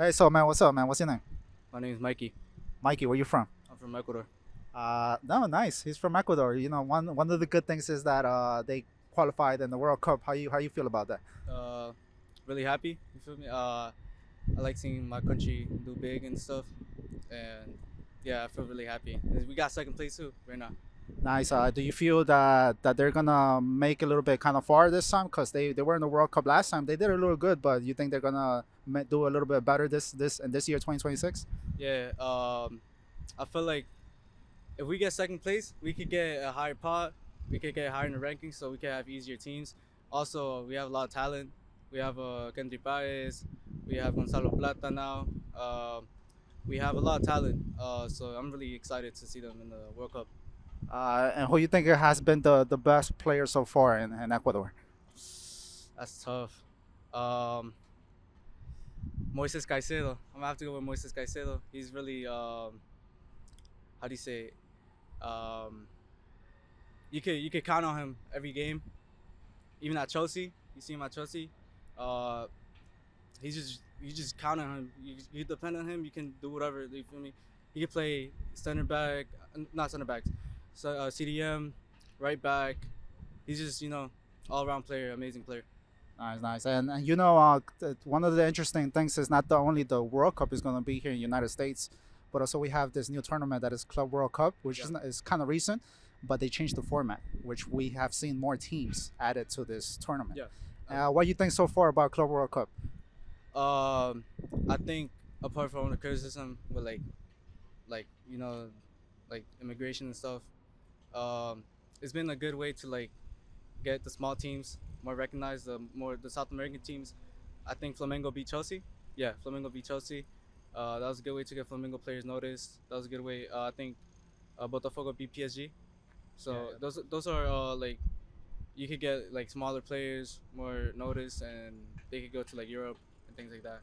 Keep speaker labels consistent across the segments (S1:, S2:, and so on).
S1: Hey, so man, what's up, man? What's your name?
S2: My name is Mikey.
S1: Mikey, where you from?
S2: I'm from Ecuador.
S1: No, nice. He's from Ecuador. You know, one of the good things is that they qualified in the World Cup. How you feel about that?
S2: Uh, really happy. You feel me? I like seeing my country do big and stuff, and yeah, I feel really happy. We got second place too right now.
S1: Nice. Do you feel that they're gonna make a little bit kind of far this time? Cause they were in the World Cup last time. They did a little good, but you think they're gonna do a little bit better this year 2026?
S2: Yeah. I feel like if we get second place, we could get a higher pot. We could get higher in the rankings, so we can have easier teams. Also, we have a lot of talent. We have Kendry Paez. We have Gonzalo Plata now. We have a lot of talent. So I'm really excited to see them in the World Cup.
S1: And who you think has been the best player so far in Ecuador?
S2: That's tough. Um, Moises Caicedo. I'm gonna have to go with Moises Caicedo. He's really how do you say? It? Um, you could count on him every game. Even at Chelsea, you see him at Chelsea. Uh, you just count on him. You depend on him. You can do whatever. You feel me? He can play center back, not center backs. So CDM, right back. He's just all around player, amazing player.
S1: Nice, nice. And you know, one of the interesting things is not the only the World Cup is going to be here in the United States, but also we have this new tournament that is Club World Cup, which
S2: Yeah,
S1: is kind of recent, but they changed the format, which we have seen more teams added to this tournament.
S2: yeah.
S1: What do you think so far about Club World Cup?
S2: I think apart from the criticism with like you know, like immigration and stuff, um, it's been a good way to get the small teams more recognized, the South American teams. I think Flamengo beat Chelsea. Yeah, Flamengo beat Chelsea. That was a good way to get Flamengo players noticed. That was a good way. I think Botafogo beat PSG.
S1: Yeah,
S2: So
S1: yeah.
S2: those are like you could get like smaller players more noticed, and they could go to like Europe and things like that.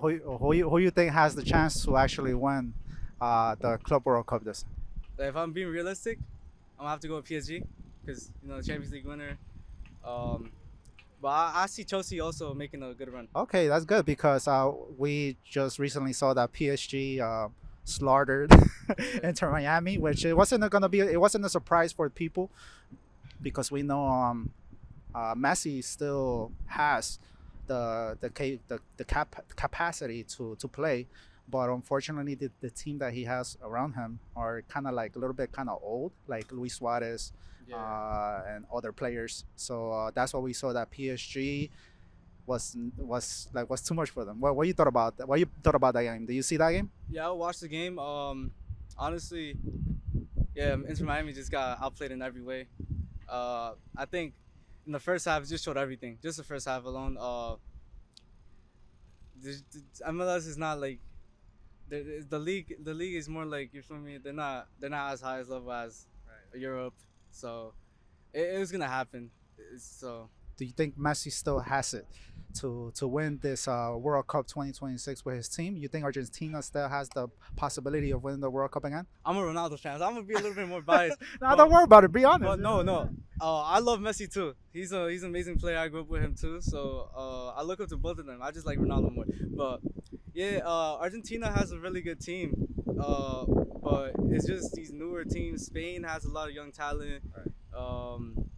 S1: Who you think has the chance to actually win the Club World Cup this?
S2: Like, if I'm being realistic, I'm gonna have to go with PSG because the Champions League winner. Um, but I see Chelsea also making a good run.
S1: Okay, that's good because we just recently saw that PSG slaughtered
S2: Yeah,
S1: Inter Miami, which it wasn't a surprise for people because we know Messi still has the capacity to play, but unfortunately the team that he has around him are kind of like a little bit kind of old, like Luis Suarez
S2: yeah.
S1: and other players. So that's why we saw that PSG was too much for them. What you thought about that? What you thought about that game? Did you see that game?
S2: Yeah, I watched the game. Honestly, yeah, Inter Miami just got outplayed in every way. I think in the first half, it just showed everything. Just the first half alone. MLS is not like the league. The league is more like, you feel me. They're not as high as level as Europe. So it was gonna happen. So
S1: Do you think Messi still has it to win this World Cup 2026 with his team? You think Argentina still has the possibility of winning the World Cup again?
S2: I'm a Ronaldo fan. So I'm gonna be a little bit more biased.
S1: No, don't
S2: But
S1: worry about it. Be honest.
S2: But no, no. I love Messi too. He's an amazing player. I grew up with him too. So I look up to both of them. I just like Ronaldo more. But yeah, Argentina has a really good team. But it's just these newer teams. Spain has a lot of young talent. Um,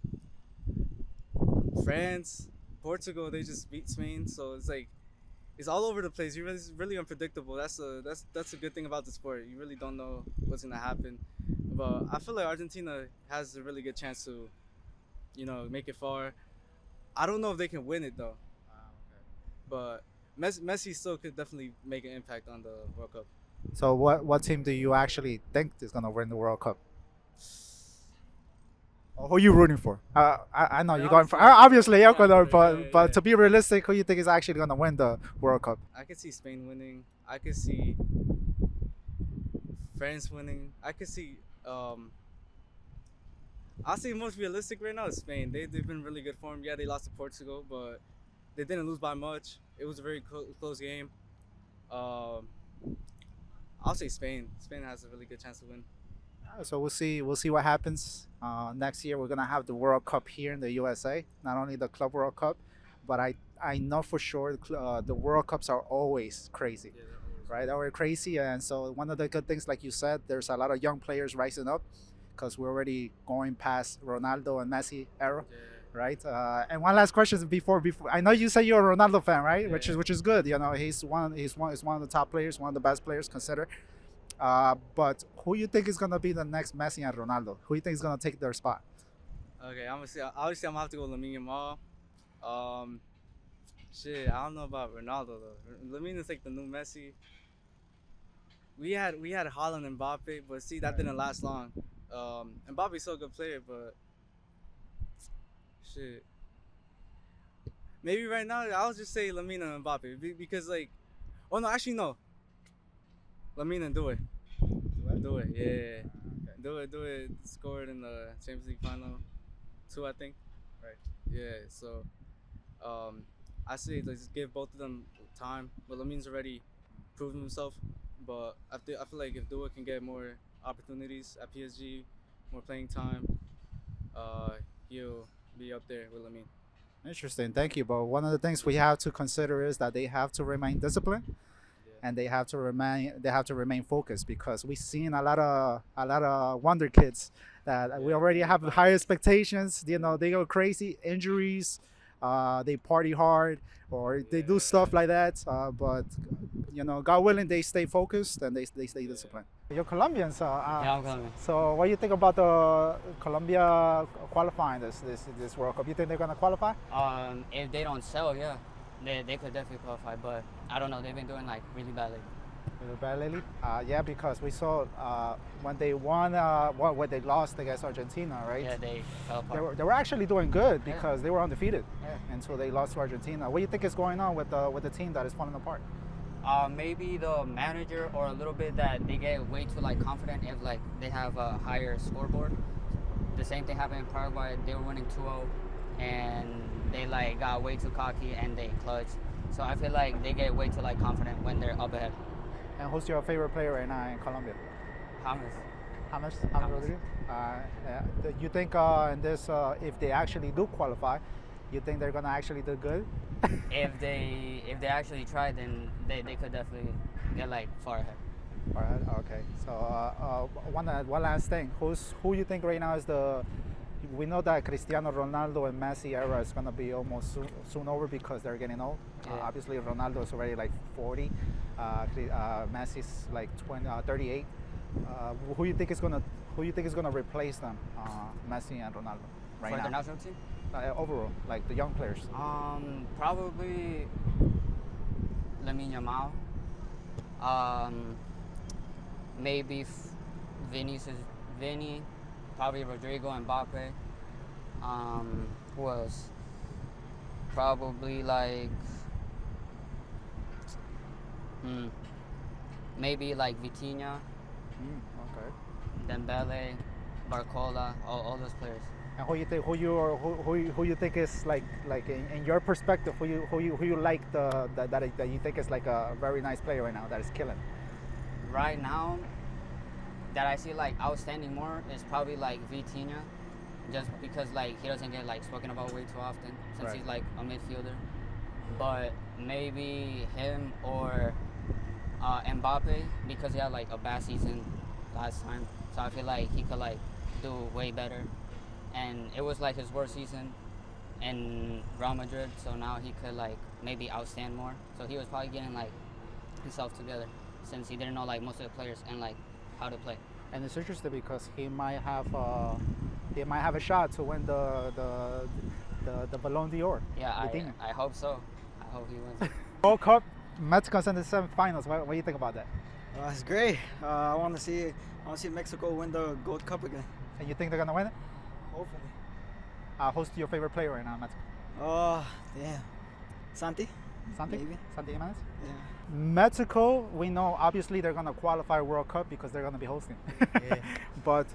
S2: France, Portugal, they just beat Spain. So it's like it's all over the place. It's really unpredictable. That's a good thing about the sport. You really don't know what's gonna happen. But I feel like Argentina has a really good chance to make it far. I don't know if they can win it though, but Messi still could definitely make an impact on the World Cup.
S1: So what team do you actually think is gonna win the World Cup? Or who are you rooting for? I know
S2: Like,
S1: you're going for
S2: obviously,
S1: obviously
S2: yeah,
S1: Ecuador,
S2: yeah,
S1: but
S2: yeah.
S1: to be realistic, who you think is actually gonna win the World Cup?
S2: I could see Spain winning. I could see France winning. I could see. I'll say most realistic right now is Spain. They've been really good form. Yeah, they lost to Portugal, but they didn't lose by much. It was a very close game. Um, I'll say Spain. Spain has a really good chance to win.
S1: So we'll see what happens next year. We're gonna have the World Cup here in the USA. Not only the Club World Cup, but I know for sure the World Cups are always crazy,
S2: Yeah, they're always
S1: right? They were crazy, and so one of the good things, like you said, there's a lot of young players rising up because we're already going past Ronaldo and Messi era,
S2: yeah,
S1: right? And one last question before I know you say you're a Ronaldo fan, right?
S2: yeah.
S1: Which is good. You know, he's one of the top players, one of the best players considered. But who you think is gonna be the next Messi and Ronaldo? Who you think is gonna take their spot?
S2: Okay, I'm gonna say obviously I'm gonna have to go Lamine Yamal. Um, shit, I don't know about Ronaldo though. Lamine is like the new Messi. We had Haaland and Mbappe, but see that didn't last long. Mbappe's still a good player, but shit. Maybe right now I'll just say Lamine and Mbappe because like, oh no, actually no, Lamine and do it, yeah, do it. Scored in the Champions League final, two I think.
S1: Right.
S2: Yeah, so um, I say let's give both of them time. But Lamine's already proven himself, but I feel like if Dua can get more opportunities at PSG, more playing time, uh, he'll be up there with Lamine.
S1: Interesting, thank you. But one of the things we have to consider is that they have to remain disciplined
S2: Yeah,
S1: and they have to remain focused because we've seen a lot of wonder kids that we
S2: yeah,
S1: already
S2: yeah,
S1: have
S2: but
S1: high expectations. You know, they go crazy, injuries, they party hard or they do stuff
S2: yeah,
S1: like that. But God willing, they stay focused and they stay
S2: yeah.
S1: disciplined. You're Colombian, so
S3: Yeah, I'm coming.
S1: so what do you think about the Colombia qualifying this World Cup? You think they're gonna qualify?
S3: If they don't sell, yeah, they could definitely qualify. But I don't know. They've been doing like really badly.
S1: Really bad lately? Yeah, because we saw when they won, when they lost against Argentina, right?
S3: Yeah, they fell
S1: They
S3: apart.
S1: were actually doing good
S3: Yeah.
S1: because they were undefeated
S3: Yeah.
S1: until they lost to Argentina. What do you think is going on with the team that is falling apart?
S3: Maybe the manager or a little bit that they get way too like confident if like they have a higher scoreboard. The same thing happened in Paraguay. They were winning 2-0 and they like got way too cocky and they clutched. So I feel like they get way too like confident when they're up ahead.
S1: And who's your favorite player right now in Colombia?
S3: James.
S1: James
S3: James.
S1: Rodriguez. Yeah. You think in this, if they actually do qualify, you think they're gonna actually do good?
S3: If they actually try, then they could definitely get like far ahead.
S1: All right. Okay. So one last thing. Who you think right now is the? We know that Cristiano Ronaldo and Messi era is gonna be almost soon over because they're getting old.
S3: Yeah.
S1: Obviously, Ronaldo is already like 40. Messi's like 38. Who you think is gonna replace them? Messi and Ronaldo right
S3: For
S1: now.
S3: the national team?
S1: Overall, like the young players.
S3: Probably Lamine Yamal. Maybe Vinny, probably Rodrigo and Mbappe. Who else? Probably like maybe like Vitinha,
S1: Okay.
S3: Dembele, Barcola, all those players.
S1: And who you think is like in your perspective, who you like that you think is like a very nice player right now that is killing.
S3: Right now, that I see like outstanding more is probably like Vitinha, just because like he doesn't get like spoken about way too often since
S1: Right.
S3: he's like a midfielder. But maybe him or Mbappe because he had like a bad season last time, so I feel like he could like do way better. And it was like his worst season in Real Madrid, so now he could like maybe outstand more. So he was probably getting like himself together since he didn't know like most of the players and like how to play.
S1: And it's interesting because he might have a shot to win the Ballon d'Or.
S3: Yeah,
S1: Vitinha.
S3: I hope so. I hope he wins.
S1: World Cup, Mexico's in the semifinals. What do you think about that?
S4: It's great. I want to see Mexico win the Gold Cup again.
S1: And you think they're gonna win it?
S4: Hopefully.
S1: Who's your favorite player right now, in Mexico?
S4: Yeah. Santi?
S1: Santi?
S4: Maybe.
S1: Santi Jimenez?
S4: Yeah.
S1: Mexico, we know obviously they're gonna qualify World Cup because they're gonna be hosting.
S4: Yeah.
S1: But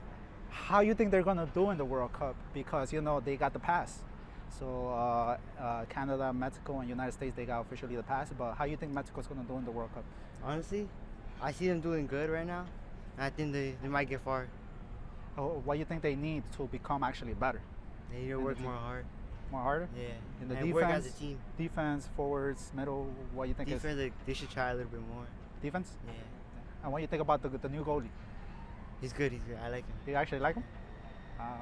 S1: how you think they're gonna do in the World Cup? Because they got the pass. So Canada, Mexico, and United States they got officially the pass. But how you think Mexico's gonna do in the World Cup?
S5: Honestly, I see them doing good right now. And I think they might get far.
S1: What do you think they need to become actually better?
S5: They need to
S1: And
S5: work
S1: the
S5: more hard.
S1: More harder?
S5: Yeah.
S1: In the
S5: and work as a
S1: defense?
S5: team.
S1: Defense, forwards, middle. What you think is
S5: Defense, like, they should try a little bit more.
S1: defense?
S5: Yeah.
S1: And what do you think about the new goalie?
S5: He's good. He's good. I like him.
S1: You actually like him?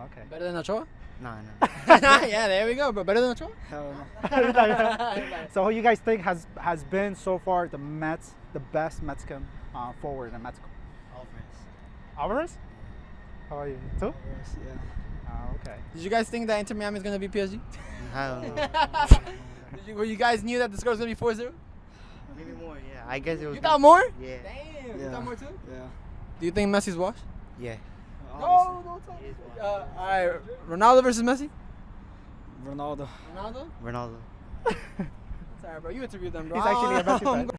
S1: Okay.
S2: Better than Ochoa?
S5: No.
S2: Yeah, there we go, bro. Better than Ochoa?
S4: Hell no.
S1: So who you guys think has been so far the best Mexican forward in Mexico? Alvarez? How are you? Too?
S4: Yes, yeah.
S1: Okay.
S2: Did you guys think that Inter Miami is going to be PSG?
S5: I don't know.
S2: Were you guys knew that the score was going to be 4-0?
S5: Maybe more. Yeah. I guess it was.
S2: You thought more?
S5: Yeah.
S2: Damn. You
S4: Yeah.
S2: thought more too?
S4: Yeah.
S2: Do you think Messi's washed?
S5: Yeah.
S2: No, don't tell me. All right, Ronaldo versus Messi?
S4: Ronaldo.
S2: Ronaldo?
S5: Ronaldo.
S2: Sorry, bro. You interviewed them, bro.
S1: He's actually a Messi
S2: I'm
S1: fan.